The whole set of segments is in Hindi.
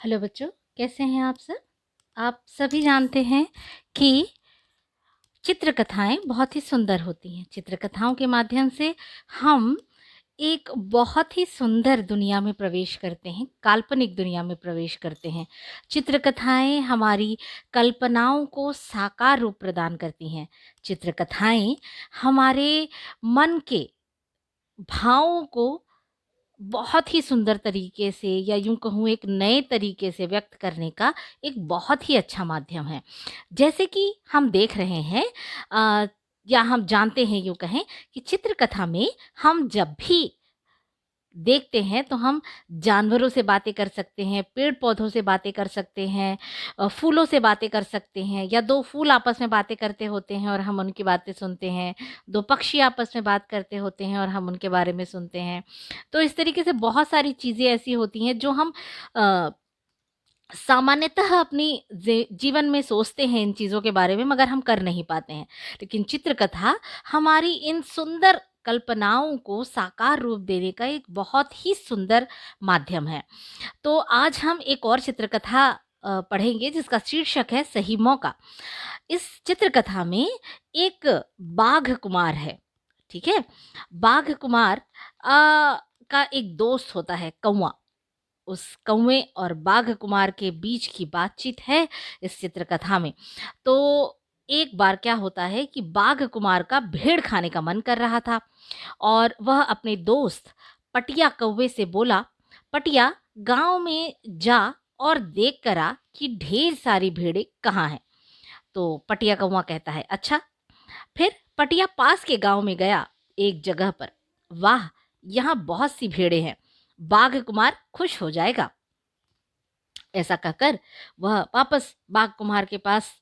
हेलो बच्चों, कैसे हैं आप सब? आप सभी जानते हैं कि चित्रकथाएँ बहुत ही सुंदर होती हैं। चित्रकथाओं के माध्यम से हम एक बहुत ही सुंदर दुनिया में प्रवेश करते हैं, काल्पनिक दुनिया में प्रवेश करते हैं। चित्रकथाएँ हमारी कल्पनाओं को साकार रूप प्रदान करती हैं। चित्रकथाएँ हमारे मन के भावों को बहुत ही सुंदर तरीके से या यूँ कहूँ एक नए तरीके से व्यक्त करने का एक बहुत ही अच्छा माध्यम है। जैसे कि हम देख रहे हैं या हम जानते हैं यूँ कहें कि चित्रकथा में हम जब भी देखते हैं तो हम जानवरों से बातें कर सकते हैं, पेड़-पौधों से बातें कर सकते हैं, फूलों से बातें कर सकते हैं या 2 फूल आपस में बातें करते होते हैं और हम उनकी बातें सुनते हैं। 2 पक्षी आपस में बात करते होते हैं और हम उनके बारे में सुनते हैं। तो इस तरीके से बहुत सारी चीज़ें ऐसी होती हैं जो हम अ, सामान्यतः अपनी जीवन में सोचते हैं इन चीज़ों के बारे में मगर हम कर नहीं पाते हैं। लेकिन चित्रकथा हमारी इन सुंदर कल्पनाओं को साकार रूप देने का एक बहुत ही सुंदर माध्यम है। तो आज हम एक और चित्रकथा पढ़ेंगे जिसका शीर्षक है सही मौका। इस चित्रकथा में एक बाघ कुमार है, ठीक है? बाघ कुमार का एक दोस्त होता है कौवा। उस कौवे और बाघ कुमार के बीच की बातचीत है इस चित्रकथा में। तो एक बार क्या होता है कि बाघ कुमार का भेड़ खाने का मन कर रहा था और वह अपने दोस्त पटिया कौवे से बोला, पटिया गांव में जा और देख कर आ कि ढेर सारी भेड़ें कहाँ हैं। तो पटिया कौवा कहता है अच्छा। फिर पटिया पास के गांव में गया एक जगह पर। वाह, यहाँ बहुत सी भेड़ें हैं, बाघ कुमार खुश हो जाएगा। ऐसा कहकर वह वापस बाघ कुमार के पास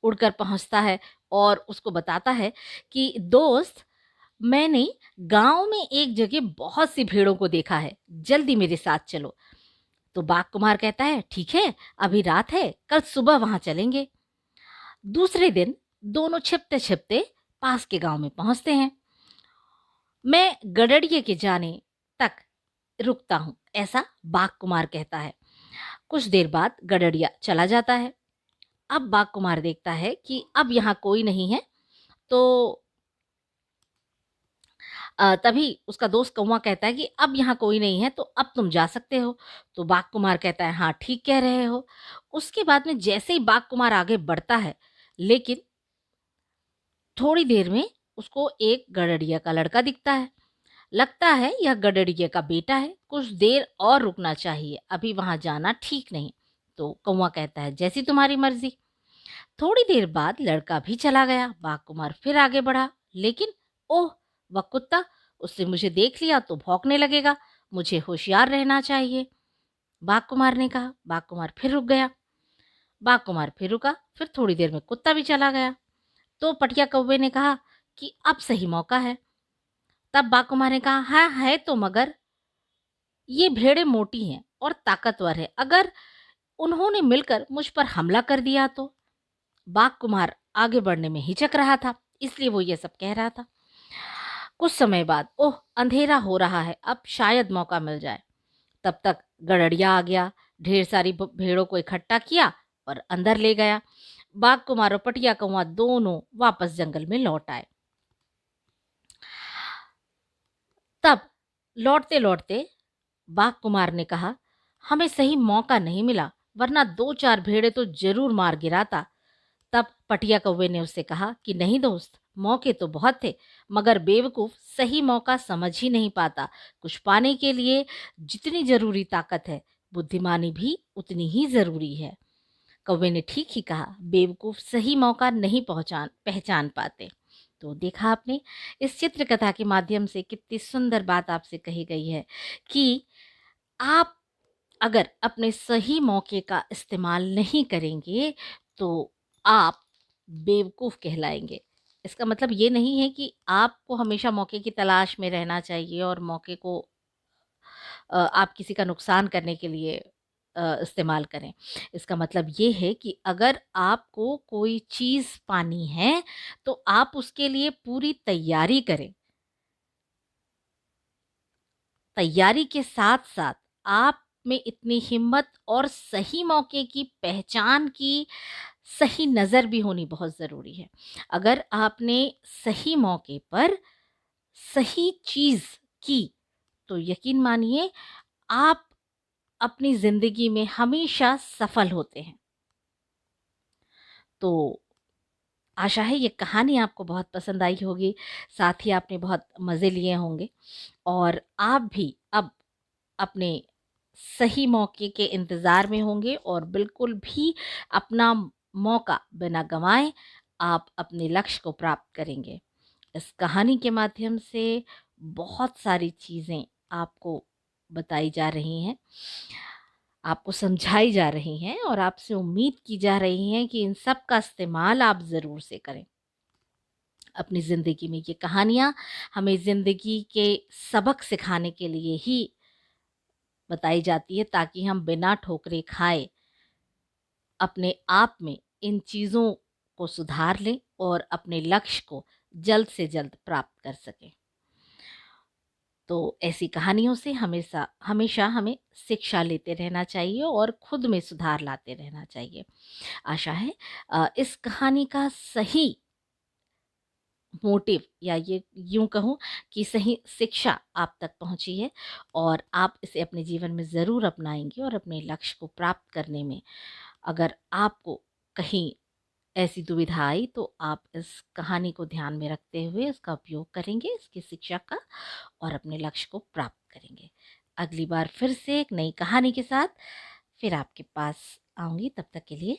उड़कर पहुंचता है और उसको बताता है कि दोस्त, मैंने गांव में एक जगह बहुत सी भेड़ों को देखा है, जल्दी मेरे साथ चलो। तो बाघ कुमार कहता है ठीक है, अभी रात है, कल सुबह वहां चलेंगे। दूसरे दिन दोनों छिपते छिपते पास के गांव में पहुंचते हैं। मैं गडरिये के जाने तक रुकता हूं, ऐसा बाघ कुमार कहता है। कुछ देर बाद गडरिया चला जाता है। अब बाघ कुमार देखता है कि अब यहाँ कोई नहीं है। तो तभी उसका दोस्त कौवा कहता है कि अब यहाँ कोई नहीं है तो अब तुम जा सकते हो। तो बाघ कुमार कहता है हाँ, ठीक कह रहे हो। उसके बाद में जैसे ही बाघ कुमार आगे बढ़ता है, लेकिन थोड़ी देर में उसको एक गडरिया का लड़का दिखता है। लगता है यह गडरिये का बेटा है, कुछ देर और रुकना चाहिए, अभी वहां जाना ठीक नहीं। तो कौवा कहता है जैसी तुम्हारी मर्जी। थोड़ी देर बाद लड़का भी चला गया। बाघ कुमार फिर आगे बढ़ा, लेकिन ओह, वह कुत्ता, उससे मुझे देख लिया तो भौंकने लगेगा, मुझे होशियार रहना चाहिए, बाघ कुमार ने कहा। बाघ कुमार फिर रुक गया। बाघ कुमार फिर रुका, फिर थोड़ी देर में कुत्ता भी चला गया। तो पटिया कौवे ने कहा कि अब सही मौका है। तब बाघ कुमार ने कहा हाँ है तो, मगर ये भेड़ें मोटी हैं और ताकतवर है, अगर उन्होंने मिलकर मुझ पर हमला कर दिया तो। बाघ कुमार आगे बढ़ने में हिचक रहा था, इसलिए वो ये सब कह रहा था। कुछ समय बाद ओह, अंधेरा हो रहा है, अब शायद मौका मिल जाए। तब तक गड़रिया आ गया, ढेर सारी भेड़ों को इकट्ठा किया और अंदर ले गया। बाघ कुमार और पटिया कौवा दोनों वापस जंगल में लौट आए। तब लौटते लौटते बाघ कुमार ने कहा हमें सही मौका नहीं मिला, वरना 2-4 भेड़े तो जरूर मार गिराता। तब पटिया कौवे ने उससे कहा कि नहीं दोस्त, मौके तो बहुत थे, मगर बेवकूफ सही मौका समझ ही नहीं पाता। कुछ पाने के लिए जितनी जरूरी ताकत है, बुद्धिमानी भी उतनी ही जरूरी है। कौवे ने ठीक ही कहा, बेवकूफ सही मौका नहीं पहचान पाते। तो देखा आपने, इस चित्रकथा के माध्यम से कितनी सुंदर बात आपसे कही गई है कि आप अगर अपने सही मौके का इस्तेमाल नहीं करेंगे तो आप बेवकूफ़ कहलाएँगे। इसका मतलब ये नहीं है कि आपको हमेशा मौके की तलाश में रहना चाहिए और मौके को आप किसी का नुकसान करने के लिए इस्तेमाल करें। इसका मतलब ये है कि अगर आपको कोई चीज़ पानी है, तो आप उसके लिए पूरी तैयारी करें। तैयारी के साथ-साथ आप में इतनी हिम्मत और सही मौके की पहचान की सही नज़र भी होनी बहुत ज़रूरी है। अगर आपने सही मौके पर सही चीज़ की, तो यकीन मानिए आप अपनी ज़िंदगी में हमेशा सफल होते हैं। तो आशा है ये कहानी आपको बहुत पसंद आई होगी, साथ ही आपने बहुत मज़े लिए होंगे और आप भी अब अपने सही मौके के इंतज़ार में होंगे और बिल्कुल भी अपना मौका बिना गँवाए आप अपने लक्ष्य को प्राप्त करेंगे। इस कहानी के माध्यम से बहुत सारी चीज़ें आपको बताई जा रही हैं, आपको समझाई जा रही हैं और आपसे उम्मीद की जा रही है कि इन सब का इस्तेमाल आप ज़रूर से करें अपनी ज़िंदगी में। ये कहानियाँ हमें ज़िंदगी के सबक सिखाने के लिए ही बताई जाती है, ताकि हम बिना ठोकरें खाए अपने आप में इन चीज़ों को सुधार लें और अपने लक्ष्य को जल्द से जल्द प्राप्त कर सकें। तो ऐसी कहानियों से हमेशा हमेशा हमें शिक्षा लेते रहना चाहिए और खुद में सुधार लाते रहना चाहिए। आशा है इस कहानी का सही मोटिव, या ये यूँ कहूँ कि सही शिक्षा आप तक पहुँची है और आप इसे अपने जीवन में ज़रूर अपनाएँगे और अपने लक्ष्य को प्राप्त करने में अगर आपको कहीं ऐसी दुविधा आई, तो आप इस कहानी को ध्यान में रखते हुए इसका उपयोग करेंगे, इसकी शिक्षा का, और अपने लक्ष्य को प्राप्त करेंगे। अगली बार फिर से एक नई कहानी के साथ फिर आपके पास आऊँगी, तब तक के लिए